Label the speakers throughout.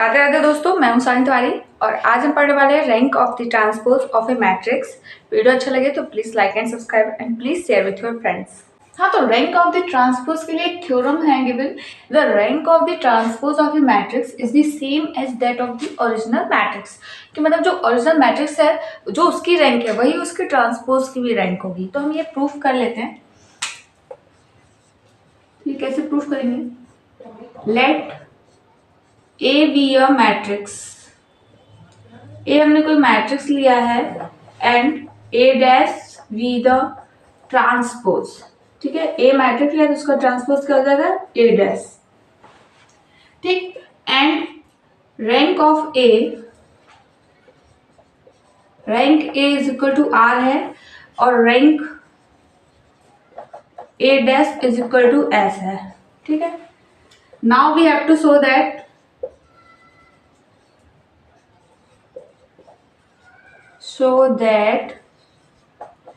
Speaker 1: राधे राधे दोस्तों, मैं हूं सानी तिवारी और आज हम पढ़ने वाले हैं rank of the transpose of a matrix. Video अच्छा लगे तो please like and subscribe and please share with your friends. हाँ, तो रैंक ऑफ द ट्रांसपोज के लिए एक थ्योरम है given. The rank of the transpose of a matrix is the same as that of the original matrix. कि मतलब जो original matrix है, जो उसकी रैंक है, वही उसके ट्रांसपोज की भी रैंक होगी। तो हम ये प्रूफ कर लेते हैं। ये कैसे प्रूफ करेंगे? Let A be a matrix. A हमने कोई मैट्रिक्स लिया है and A dash B the transpose. ठीक है, ए मैट्रिक्स लिया तो उसका ट्रांसपोज क्या हो जाएगा? A dash. ठीक, and rank of A is equal to R है और rank A dash is equal to S है। ठीक है, now we have to show that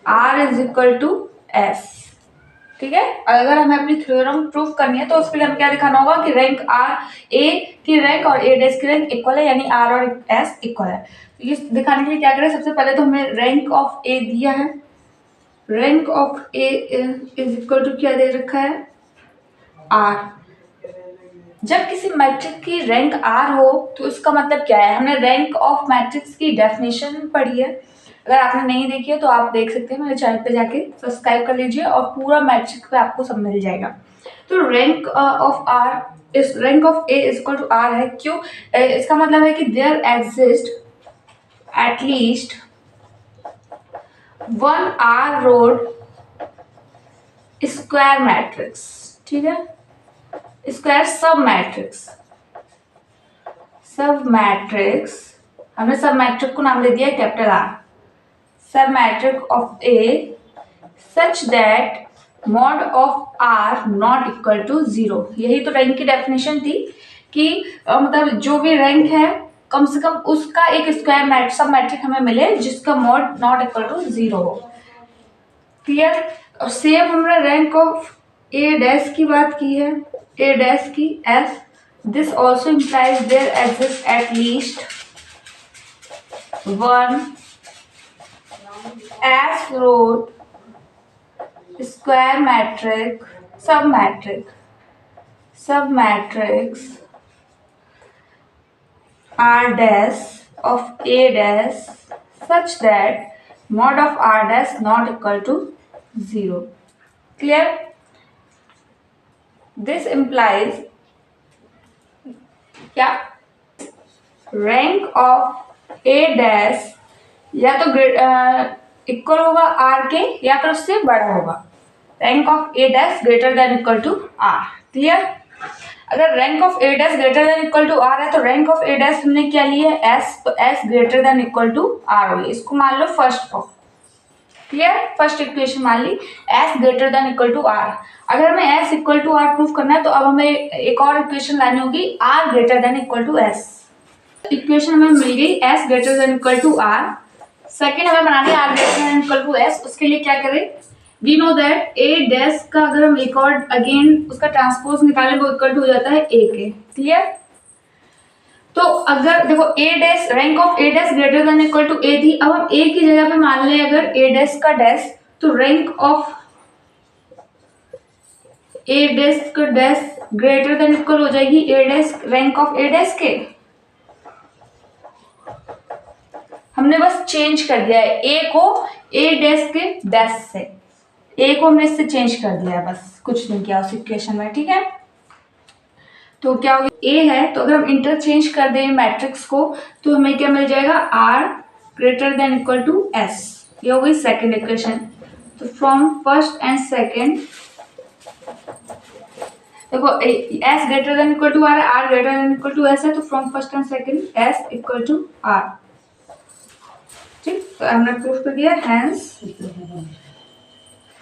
Speaker 1: R is equal to S। ठीक है, अगर हमें अपनी थ्योरम प्रूफ करनी है तो उसके लिए हमें क्या दिखाना होगा कि रैंक A की रैंक और A डैश की रैंक इक्वल है, यानी R और S इक्वल है। तो ये दिखाने के लिए क्या करें? सबसे पहले तो हमें रैंक ऑफ A दिया है, rank of A is equal to क्या दे रखा है? R। जब किसी मैट्रिक्स की रैंक R हो तो इसका मतलब क्या है? हमने रैंक ऑफ मैट्रिक्स की डेफिनेशन पढ़ी है। अगर आपने नहीं देखी है तो आप देख सकते हैं, मेरे चैनल पे जाके सब्सक्राइब कर लीजिए और पूरा मैट्रिक्स पे आपको सब मिल जाएगा। तो रैंक ऑफ R इस rank of A is equal to R है। क्यों? इसका मतलब है कि there exist at least one R rowed square matrix. ठीक है, स्क्वायर सब मैट्रिक्स हमने सब मैट्रिक्स को नाम दे दिया है capital R। Sub matrix of a such that mod of R not equal to 0। यही तो रैंक की डेफिनेशन थी कि मतलब जो भी रैंक है कम से कम उसका एक स्क्वायर सब मैट्रिक हमें मिले जिसका मॉड नॉट इक्वल टू 0 हो। क्लियर? और सेम हमने रैंक ऑफ ए डैश की बात की है, ए डैश की S। This also implies there exist at least one S root square matrix submatrix R dash of A dash such that mod of R dash not equal to 0. Clear? This implies क्या? Rank of A dash या तो equal होगा R के या फिर उससे बड़ा होगा। Rank of A dash greater than equal to R। Clear? अगर rank of A dash greater than equal to R है तो रैंक ऑफ A डैश हमने क्या लिया है? S। तो S greater than equal to R होगी। इसको मान लो first form. Clear? First equation मान ली S greater than equal to R। अगर हमें S equal to R proof करना है तो अब हमें एक और इक्वेशन लानी होगी R greater than equal to S। Equation हमें मिल गई S greater than equal to R। Second हमें बनानी है R greater than equal to S। उसके लिए क्या करें? We know that A dash का अगर हम एक और अगेन उसका ट्रांसपोज निकालें वो इक्वल टू हो जाता है A के। क्लियर? तो अगर देखो A dash rank of A dash greater than equal to A थी। अब हम A की जगह पे मान लें अगर A डैश का डैश, तो रैंक ऑफ A डैश का डैश ग्रेटर देन इक्वल हो जाएगी A dash rank of A dash के। हमने बस चेंज कर दिया है A को A डैश के डैश से, A को हमने इससे चेंज कर दिया है, बस कुछ नहीं किया उस इक्वेशन में। ठीक है, तो क्या होगा? A है तो अगर हम इंटरचेंज कर दें मैट्रिक्स को तो हमें क्या मिल जाएगा? R greater than equal to S। ये हो गई सेकेंड इक्वेशन। तो फ्रॉम फर्स्ट एंड सेकेंड देखो S greater than equal to R है, R greater than equal to S है, तो from first and second S equal to R। ठीक, तो हमने प्रूफ कर दिया। Hence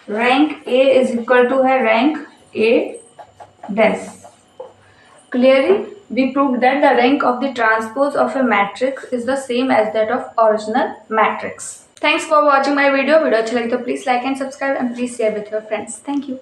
Speaker 1: rank A is equal to है rank A dash. Clearly, we proved that the rank of the transpose of a matrix is the same as that of original matrix. Thanks for watching my video. Video अच्छी लगी तो please like and subscribe and please share with your friends. Thank you.